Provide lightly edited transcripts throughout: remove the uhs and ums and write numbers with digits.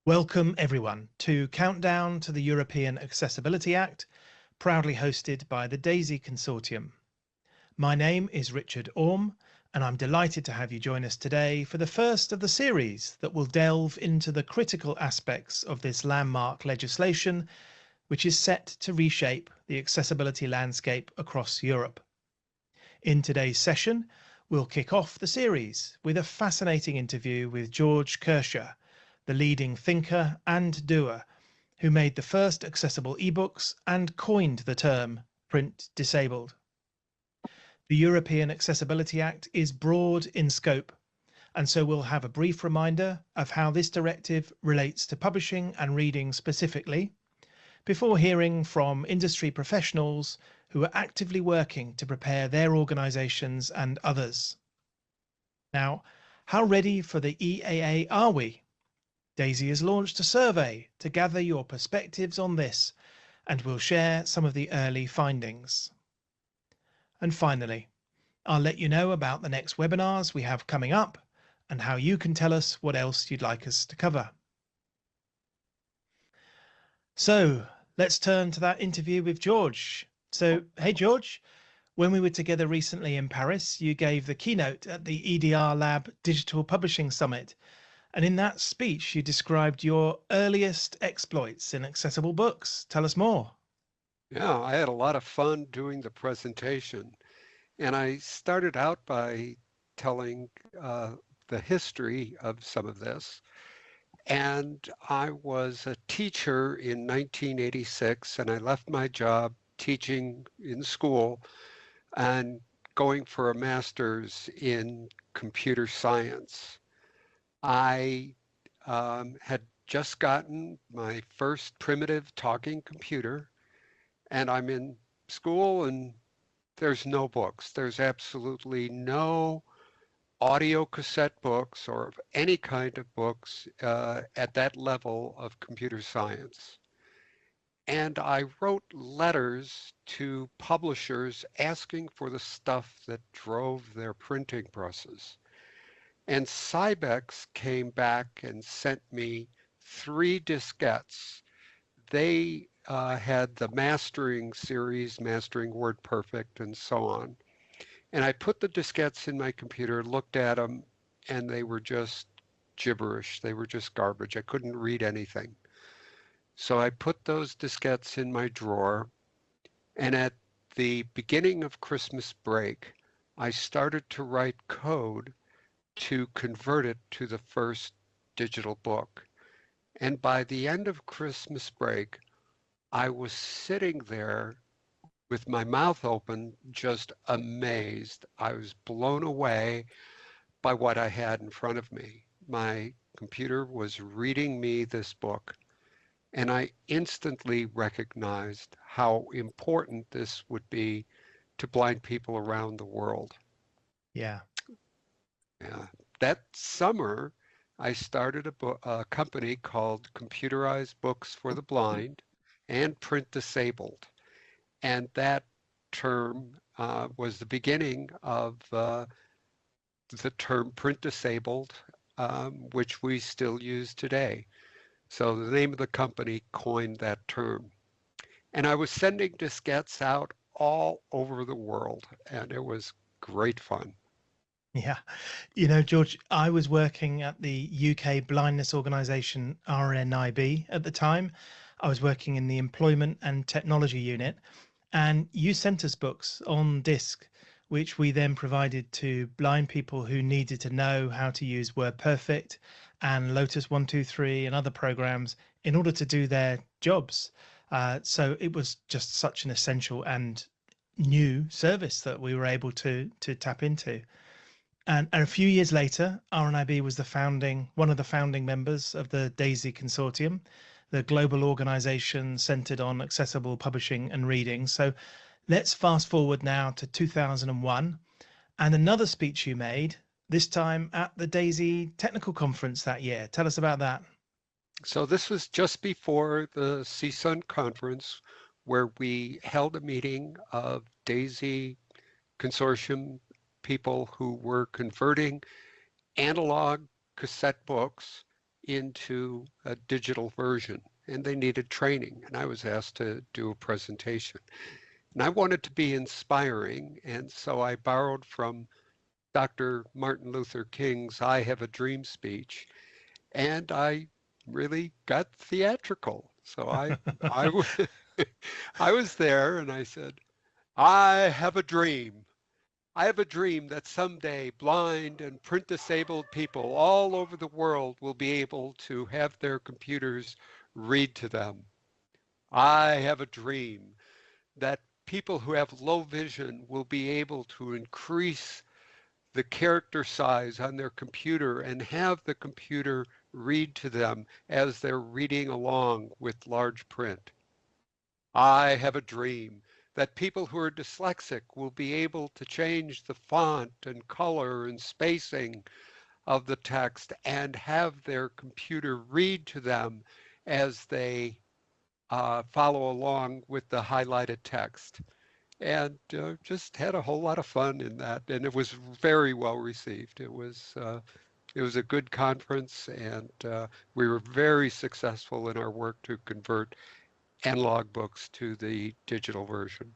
Welcome, everyone, to Countdown to the European Accessibility Act, proudly hosted by the DAISY Consortium. My name is Richard Orme, and I'm delighted to have you join us today for the first of the series that will delve into the critical aspects of this landmark legislation, which is set to reshape the accessibility landscape across Europe. In today's session, we'll kick off the series with a fascinating interview with George Kerscher, the leading thinker and doer who made the first accessible ebooks and coined the term print disabled. The European Accessibility Act is broad in scope, and so we'll have a brief reminder of how this directive relates to publishing and reading specifically, before hearing from industry professionals who are actively working to prepare their organisations and others. Now, how ready for the EAA are we? DAISY has launched a survey to gather your perspectives on this, and we'll share some of the early findings. And finally, I'll let you know about the next webinars we have coming up and how you can tell us what else you'd like us to cover. So let's turn to that interview with George. So, hey, George, when we were together recently in Paris, you gave the keynote at the EDR Lab Digital Publishing Summit. And in that speech, you described your earliest exploits in accessible books. Tell us more. Yeah, I had a lot of fun doing the presentation. And I started out by telling the history of some of this. And I was a teacher in 1986, and I left my job teaching in school and going for a master's in computer science. I had just gotten my first primitive talking computer, and I'm in school and there's no books. There's absolutely no audio cassette books or any kind of books at that level of computer science. And I wrote letters to publishers asking for the stuff that drove their printing presses. And Cybex came back and sent me 3 diskettes. They had the mastering series, Mastering WordPerfect, and so on. And I put the diskettes in my computer, looked at them, and they were just gibberish. They were just garbage. I couldn't read anything. So I put those diskettes in my drawer, and at the beginning of Christmas break, I started to write code to convert it to the first digital book. And by the end of Christmas break, I was sitting there with my mouth open, just amazed. I was blown away by what I had in front of me. My computer was reading me this book, and I instantly recognized how important this would be to blind people around the world. Yeah. That summer, I started a company called Computerized Books for the Blind and Print Disabled. And that term was the beginning of the term print disabled, which we still use today. So the name of the company coined that term. And I was sending diskettes out all over the world, and it was great fun. Yeah. You know, George, I was working at the UK blindness organisation RNIB at the time. I was working in the Employment and Technology Unit, and you sent us books on disc, which we then provided to blind people who needed to know how to use WordPerfect and Lotus 123 and other programs in order to do their jobs. So it was just such an essential and new service that we were able to tap into. And a few years later, RNIB was one of the founding members of the DAISY Consortium, the global organization centered on accessible publishing and reading. So let's fast forward now to 2001 and another speech you made, this time at the DAISY Technical Conference that year. Tell us about that. So this was just before the CSUN conference, where we held a meeting of DAISY Consortium people who were converting analog cassette books into a digital version, and they needed training, and I was asked to do a presentation. And I wanted to be inspiring, and so I borrowed from Dr. Martin Luther King's I Have a Dream speech, and I really got theatrical. So I, I was there and I said, I have a dream. I have a dream that someday blind and print disabled people all over the world will be able to have their computers read to them. I have a dream that people who have low vision will be able to increase the character size on their computer and have the computer read to them as they're reading along with large print. I have a dream that people who are dyslexic will be able to change the font and color and spacing of the text and have their computer read to them as they follow along with the highlighted text. And just had a whole lot of fun in that, and it was very well received. It was a good conference, and we were very successful in our work to convert analog books to the digital version.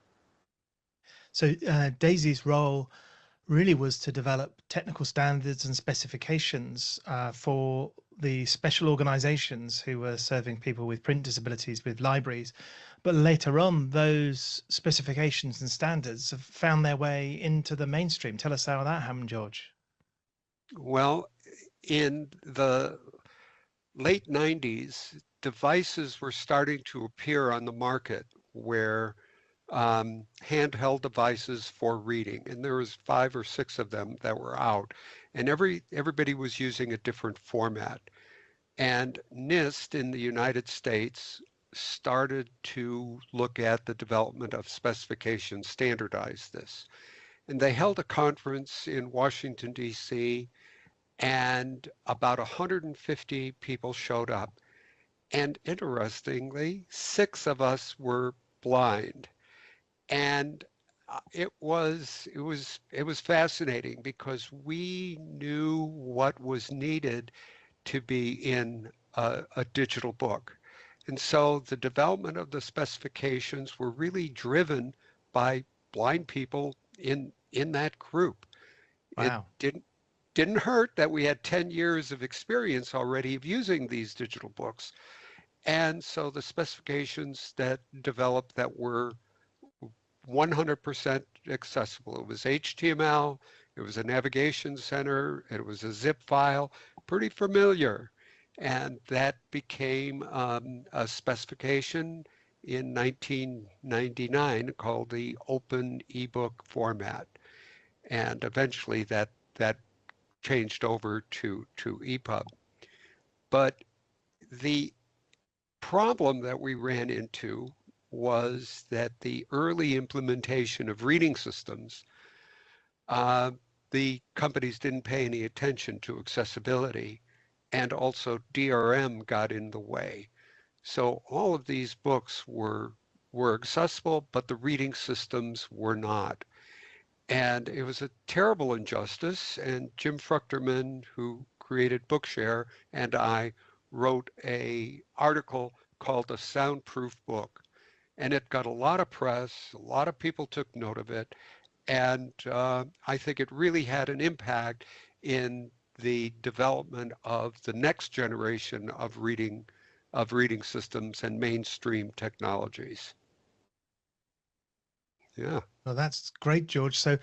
So DAISY's role really was to develop technical standards and specifications for the special organizations who were serving people with print disabilities with libraries. But later on, those specifications and standards have found their way into the mainstream. Tell us how that happened, George. Well, in the late 90s, devices were starting to appear on the market where handheld devices for reading, and there was 5 or 6 of them that were out, and everybody was using a different format. And NIST in the United States started to look at the development of specifications, standardize this. And they held a conference in Washington, D.C., and about 150 people showed up. And interestingly, 6 of us were blind. And it was fascinating because we knew what was needed to be in a digital book. And so the development of the specifications were really driven by blind people in that group. It Wow. didn't hurt that we had 10 years of experience already of using these digital books. And so the specifications that developed that were 100% accessible. It was HTML, it was a navigation center, it was a zip file, pretty familiar. And that became a specification in 1999 called the Open eBook format. And eventually that changed over to EPUB. But the problem that we ran into was that the early implementation of reading systems, the companies didn't pay any attention to accessibility, and also DRM got in the way. So all of these books were accessible, but the reading systems were not. And it was a terrible injustice. And Jim Fruchterman, who created Bookshare, and I wrote an article called A Soundproof Book. And it got a lot of press, a lot of people took note of it, and I think it really had an impact in the development of the next generation of reading systems and mainstream technologies. Yeah. Well, that's great, George. So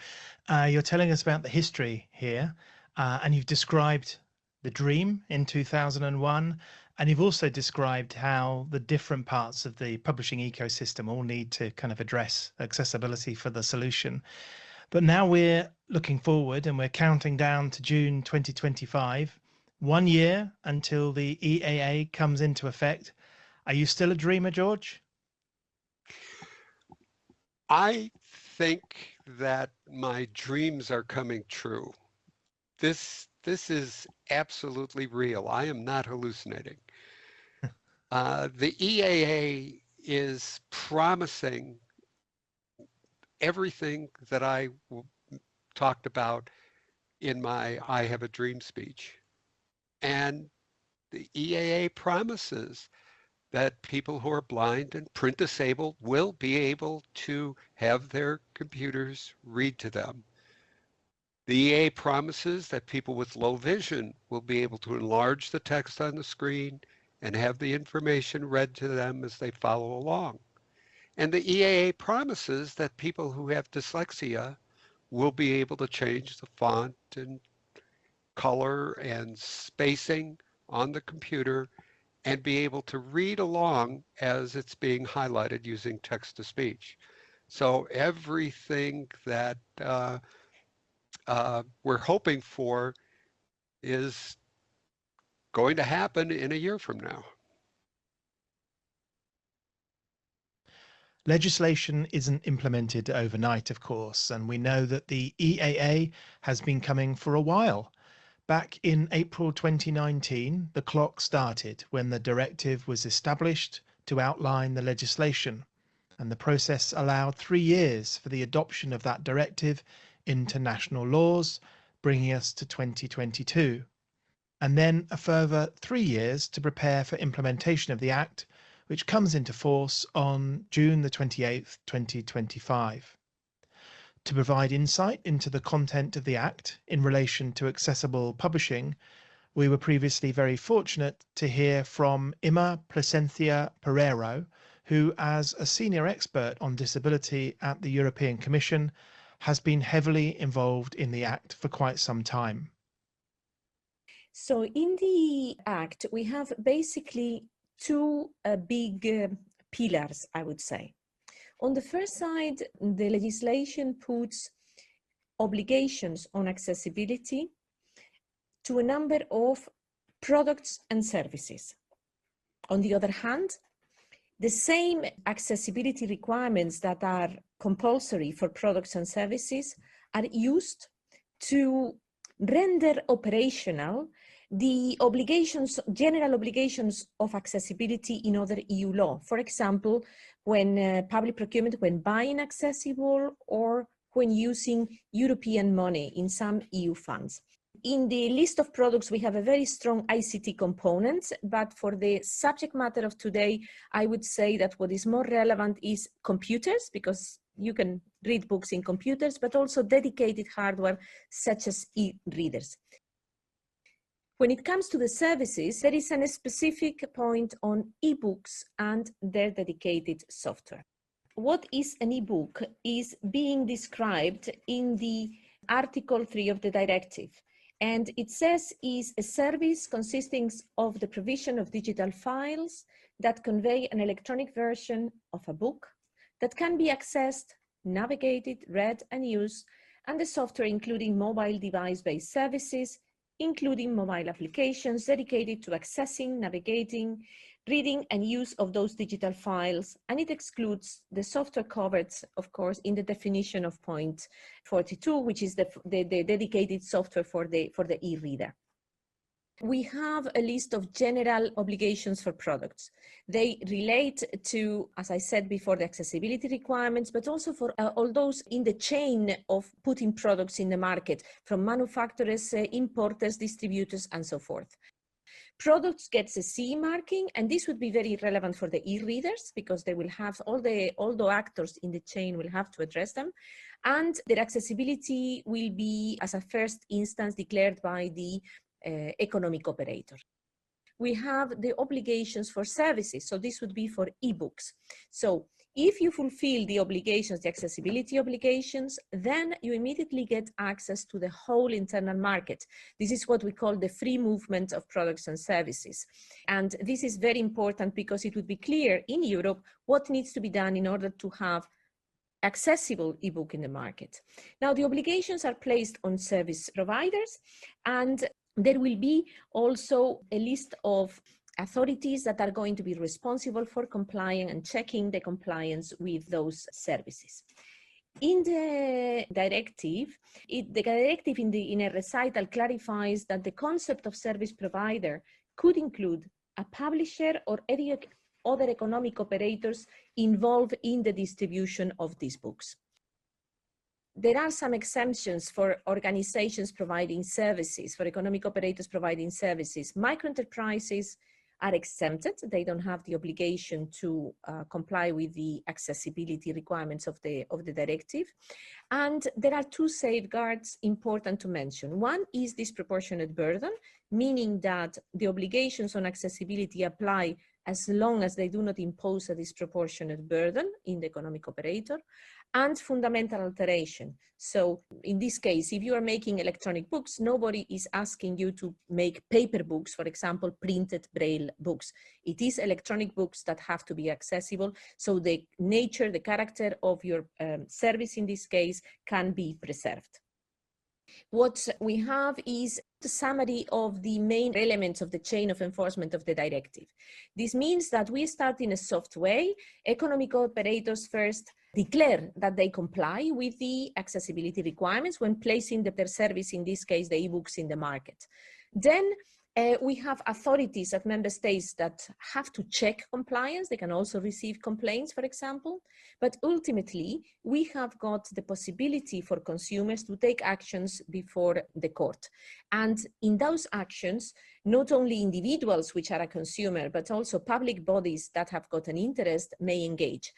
you're telling us about the history here, and you've described the dream in 2001, and you've also described how the different parts of the publishing ecosystem all need to kind of address accessibility for the solution. But now we're looking forward and we're counting down to June 2025, 1 year until the EAA comes into effect. Are you still a dreamer, George? I think that my dreams are coming true. This is absolutely real. I am not hallucinating. The EAA is promising everything that I talked about in my I Have a Dream speech. And The EAA promises that people who are blind and print disabled will be able to have their computers read to them. The EAA promises that people with low vision will be able to enlarge the text on the screen and have the information read to them as they follow along. And the EAA promises that people who have dyslexia will be able to change the font and color and spacing on the computer and be able to read along as it's being highlighted using text-to-speech. So everything that we're hoping for is going to happen in a year from now. Legislation isn't implemented overnight, of course, and we know that the EAA has been coming for a while. Back in April 2019, the clock started when the directive was established to outline the legislation, and the process allowed 3 years for the adoption of that directive into national laws, bringing us to 2022, and then a further 3 years to prepare for implementation of the Act, which comes into force on June the 28th, 2025. To provide insight into the content of the Act in relation to accessible publishing, we were previously very fortunate to hear from Ima Placencia Pereiro, who, as a senior expert on disability at the European Commission, has been heavily involved in the Act for quite some time. So in the Act, we have basically two big pillars, I would say. On the first side, the legislation puts obligations on accessibility to a number of products and services. On the other hand, the same accessibility requirements that are compulsory for products and services are used to render operational the obligations, general obligations of accessibility in other EU law. For example, when public procurement, when buying accessible, or when using European money in some EU funds. In the list of products, we have a very strong ICT component, but for the subject matter of today, I would say that what is more relevant is computers, because you can read books in computers, but also dedicated hardware such as e-readers. When it comes to the services, there is a specific point on e-books and their dedicated software. What is an e-book is being described in the Article 3 of the directive. And it says is a service consisting of the provision of digital files that convey an electronic version of a book that can be accessed, navigated, read, and used, and the software including mobile device-based services, including mobile applications dedicated to accessing, navigating, reading, and use of those digital files. And it excludes the software covered, of course, in the definition of point 42, which is the dedicated software for the e-reader. We have a list of general obligations for products. They relate to, as I said before, the accessibility requirements, but also for all those in the chain of putting products in the market, from manufacturers, importers, distributors, and so forth. Products gets a CE marking, and this would be very relevant for the e-readers because they will have all the actors in the chain will have to address them, and their accessibility will be, as a first instance, declared by the economic operator. We have the obligations for services, so this would be for e-books. So if you fulfill the obligations, the accessibility obligations, then you immediately get access to the whole internal market. This is what we call the free movement of products and services. And this is very important because it would be clear in Europe what needs to be done in order to have accessible ebook in the market. Now, the obligations are placed on service providers, and there will be also a list of authorities that are going to be responsible for complying and checking the compliance with those services. In the directive, in a recital clarifies that the concept of service provider could include a publisher or other economic operators involved in the distribution of these books. there are some exemptions for organizations providing services, for economic operators providing services. Microenterprises are exempted. They don't have the obligation to comply with the accessibility requirements of the directive. And there are two safeguards important to mention. One is disproportionate burden, meaning that the obligations on accessibility apply as long as they do not impose a disproportionate burden in the economic operator, and fundamental alteration. So in this case, if you are making electronic books, nobody is asking you to make paper books, for example, printed Braille books. It is electronic books that have to be accessible. So the nature, the character of your service in this case can be preserved. What we have is the summary of the main elements of the chain of enforcement of the directive. This means that we start in a soft way. Economic operators first declare that they comply with the accessibility requirements when placing their service, in this case, the e-books in the market. Then we have authorities at member states that have to check compliance. They can also receive complaints, for example. But ultimately, we have got the possibility for consumers to take actions before the court. And in those actions, not only individuals, which are a consumer, but also public bodies that have got an interest may engage.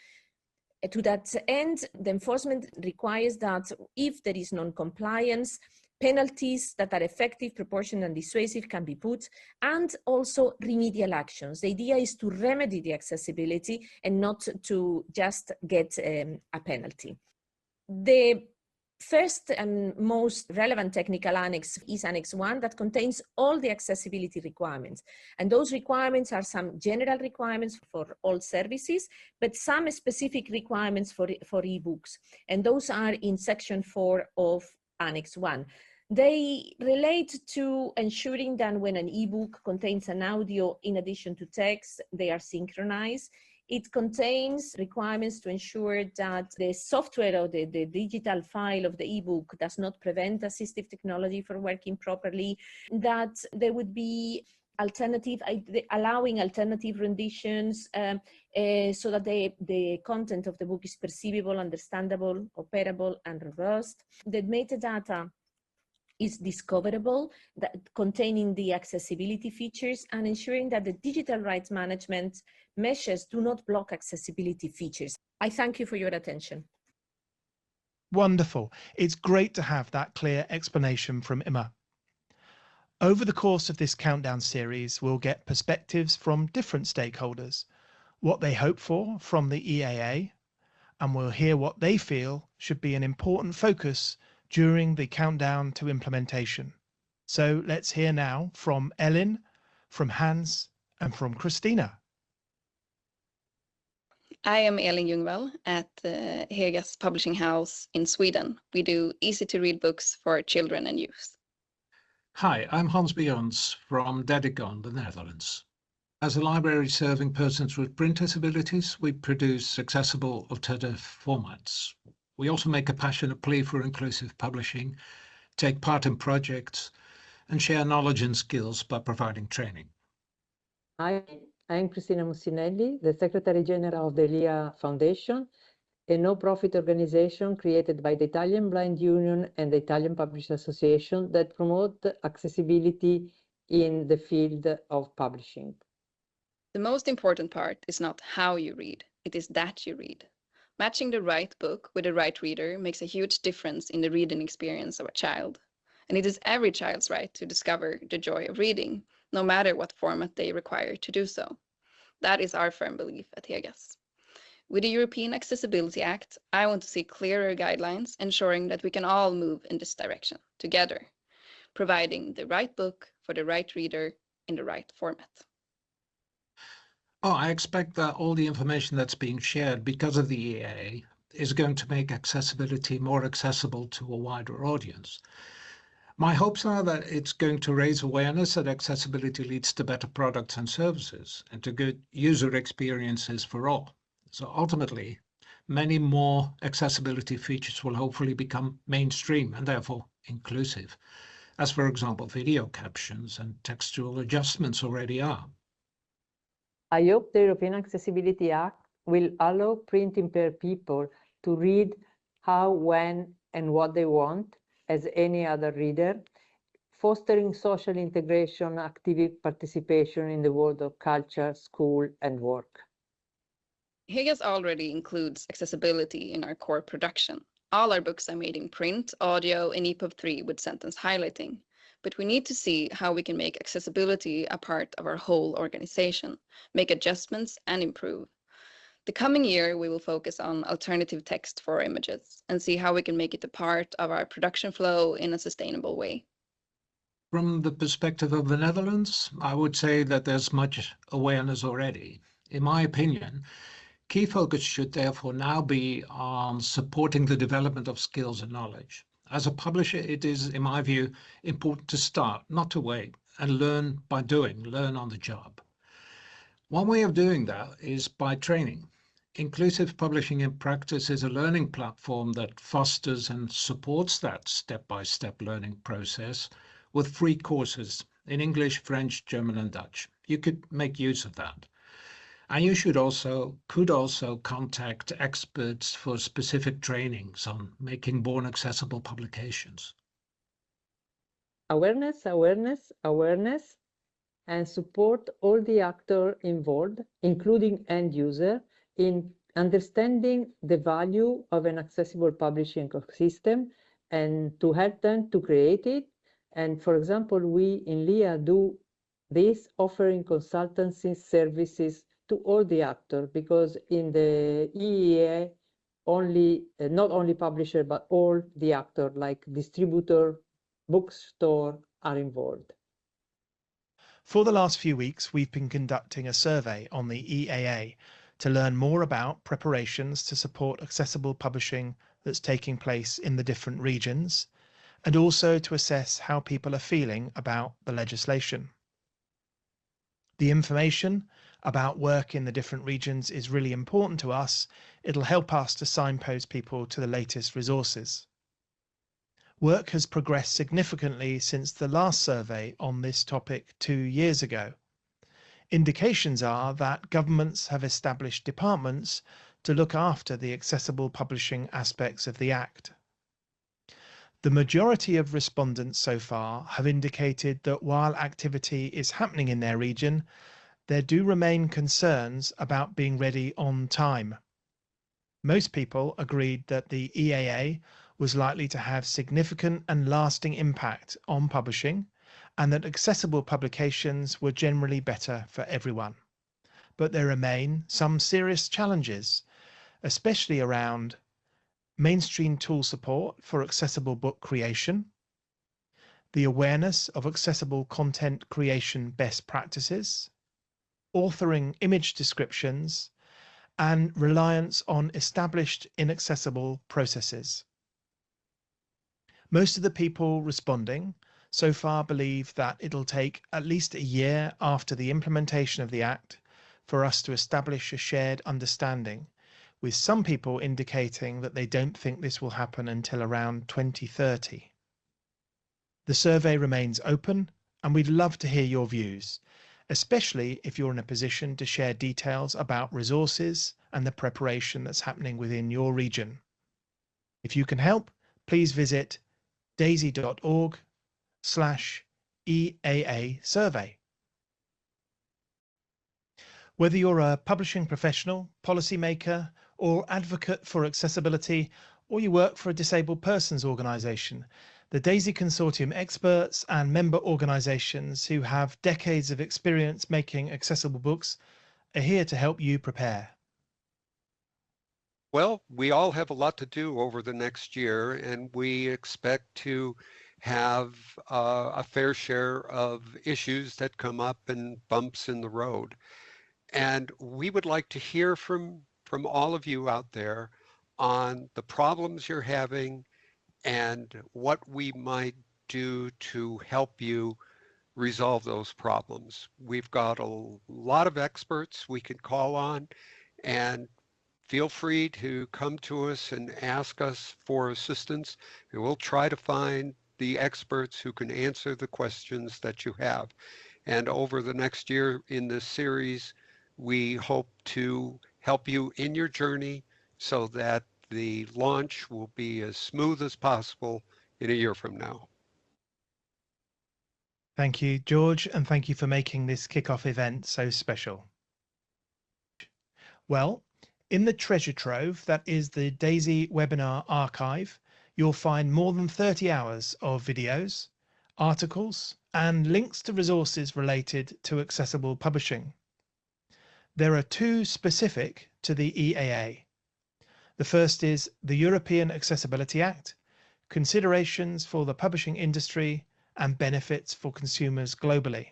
To that end, the enforcement requires that if there is non-compliance, penalties that are effective, proportionate, and dissuasive can be put, and also remedial actions. The idea is to remedy the accessibility and not to just get a penalty. The first and most relevant technical annex is Annex 1, that contains all the accessibility requirements. And those requirements are some general requirements for all services, but some specific requirements for e-books. And those are in Section 4 of Annex 1. They relate to ensuring that when an e-book contains an audio in addition to text, they are synchronized. It contains requirements to ensure that the software or the digital file of the e-book does not prevent assistive technology from working properly, that there would be allowing alternative renditions so that the content of the book is perceivable, understandable, operable, and robust. The metadata is discoverable, that containing the accessibility features, and ensuring that the digital rights management measures do not block accessibility features. I thank you for your attention. Wonderful. It's great to have that clear explanation from Imma. Over the course of this countdown series, we'll get perspectives from different stakeholders, what they hope for from the EAA, and we'll hear what they feel should be an important focus during the countdown to implementation. So let's hear now from Ellen, from Hans, and from Christina. I am Elin Ljungvall at Hegas Publishing House in Sweden. We do easy-to-read books for children and youth. Hi, I'm Hans Björns from Dedicon, the Netherlands. As a library serving persons with print disabilities, we produce accessible alternative formats. We also make a passionate plea for inclusive publishing, take part in projects, and share knowledge and skills by providing training. Hi, I'm Cristina Mussinelli, the Secretary General of the LIA Foundation, a no-profit organization created by the Italian Blind Union and the Italian Publishers Association that promote accessibility in the field of publishing. The most important part is not how you read, it is that you read. Matching the right book with the right reader makes a huge difference in the reading experience of a child. And it is every child's right to discover the joy of reading, no matter what format they require to do so. That is our firm belief at Hegas. With the European Accessibility Act, I want to see clearer guidelines ensuring that we can all move in this direction together, providing the right book for the right reader in the right format. Oh, I expect that all the information that's being shared because of the EAA is going to make accessibility more accessible to a wider audience. My hopes are that it's going to raise awareness that accessibility leads to better products and services and to good user experiences for all. So ultimately, many more accessibility features will hopefully become mainstream and therefore inclusive, as for example, video captions and textual adjustments already are. I hope the European Accessibility Act will allow print-impaired people to read how, when, and what they want as any other reader, fostering social integration, active participation in the world of culture, school, and work. Higas already includes accessibility in our core production. All our books are made in print, audio, and EPUB 3 with sentence highlighting. But we need to see how we can make accessibility a part of our whole organization, make adjustments, and improve. The coming year, we will focus on alternative text for images and see how we can make it a part of our production flow in a sustainable way. From the perspective of the Netherlands, I would say that there's much awareness already. In my opinion, key focus should therefore now be on supporting the development of skills and knowledge. As a publisher, it is, in my view, important to start, not to wait, and learn by doing, learn on the job. One way of doing that is by training. Inclusive Publishing in Practice is a learning platform that fosters and supports that step-by-step learning process with free courses in English, French, German, and Dutch. You could make use of that. And you could also contact experts for specific trainings on making born accessible publications. Awareness, awareness, awareness, and support all the actors involved, including end user, in understanding the value of an accessible publishing ecosystem and to help them to create it. And for example, we in LIA do this, offering consultancy services to all the actors, because in the EEA, not only publisher, but all the actors like distributor, bookstore are involved. For the last few weeks, we've been conducting a survey on the EAA to learn more about preparations to support accessible publishing that's taking place in the different regions, and also to assess how people are feeling about the legislation. The information about work in the different regions is really important to us. It'll help us to signpost people to the latest resources. Work has progressed significantly since the last survey on this topic 2 years ago. Indications are that governments have established departments to look after the accessible publishing aspects of the Act. The majority of respondents so far have indicated that while activity is happening in their region, there do remain concerns about being ready on time. Most people agreed that the EAA was likely to have significant and lasting impact on publishing, and that accessible publications were generally better for everyone. But there remain some serious challenges, especially around mainstream tool support for accessible book creation, the awareness of accessible content creation best practices, authoring image descriptions, and reliance on established inaccessible processes. Most of the people responding so far believe that it'll take at least a year after the implementation of the Act for us to establish a shared understanding, with some people indicating that they don't think this will happen until around 2030. The survey remains open, and we'd love to hear your views, especially if you're in a position to share details about resources and the preparation that's happening within your region. If you can help, please visit daisy.org/EAA survey. Whether you're a publishing professional, policymaker, or advocate for accessibility, or you work for a disabled persons organisation, the DAISY Consortium experts and member organisations who have decades of experience making accessible books are here to help you prepare. Well, we all have a lot to do over the next year, and we expect to have a fair share of issues that come up and bumps in the road. And we would like to hear from all of you out there on the problems you're having and what we might do to help you resolve those problems. We've got a lot of experts we can call on, and feel free to come to us and ask us for assistance, and we'll try to find the experts who can answer the questions that you have. And over the next year in this series, we hope to help you in your journey so that the launch will be as smooth as possible in a year from now. Thank you, George, and thank you for making this kickoff event so special. Well, in the treasure trove that is the DAISY webinar archive, you'll find more than 30 hours of videos, articles, and links to resources related to accessible publishing. There are two specific to the EAA. The first is the European Accessibility Act, considerations for the publishing industry and benefits for consumers globally.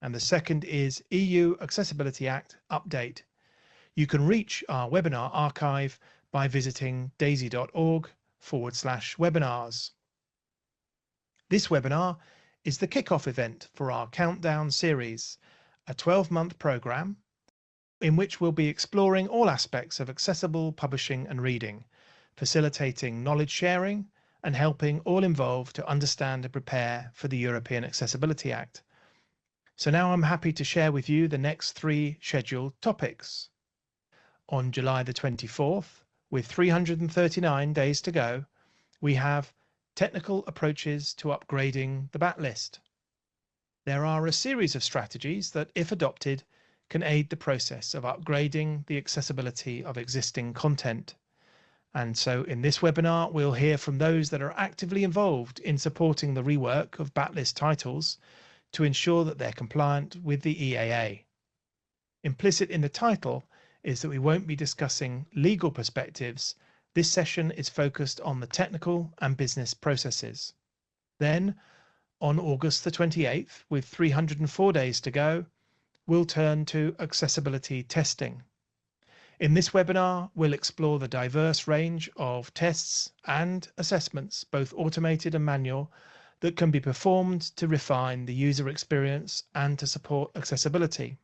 And the second is EU Accessibility Act update. You can reach our webinar archive by visiting daisy.org/webinars. This webinar is the kickoff event for our Countdown series, a 12-month program in which we'll be exploring all aspects of accessible publishing and reading, facilitating knowledge sharing and helping all involved to understand and prepare for the European Accessibility Act. So now I'm happy to share with you the next 3 scheduled topics. On July the 24th, with 339 days to go, we have technical approaches to upgrading the BAT list. There are a series of strategies that, if adopted, can aid the process of upgrading the accessibility of existing content. And so in this webinar, we'll hear from those that are actively involved in supporting the rework of BAT list titles to ensure that they're compliant with the EAA. Implicit in the title is that we won't be discussing legal perspectives. This session is focused on the technical and business processes. Then, on August the 28th, with 304 days to go, we'll turn to accessibility testing. In this webinar, we'll explore the diverse range of tests and assessments, both automated and manual, that can be performed to refine the user experience and to support accessibility.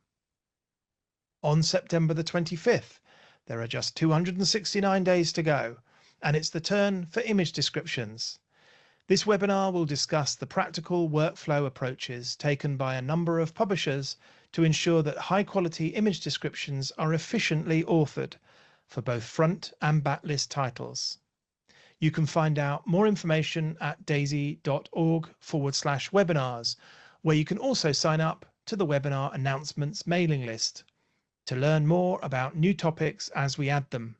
On September the 25th, there are just 269 days to go, and it's the turn for image descriptions. This webinar will discuss the practical workflow approaches taken by a number of publishers to ensure that high-quality image descriptions are efficiently authored for both front and back list titles. You can find out more information at daisy.org/webinars, where you can also sign up to the webinar announcements mailing list to learn more about new topics as we add them.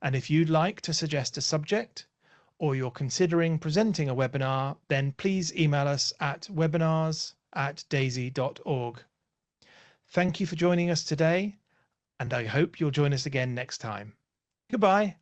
And if you'd like to suggest a subject, or you're considering presenting a webinar, then please email us at webinars@daisy.org. Thank you for joining us today, and I hope you'll join us again next time. Goodbye.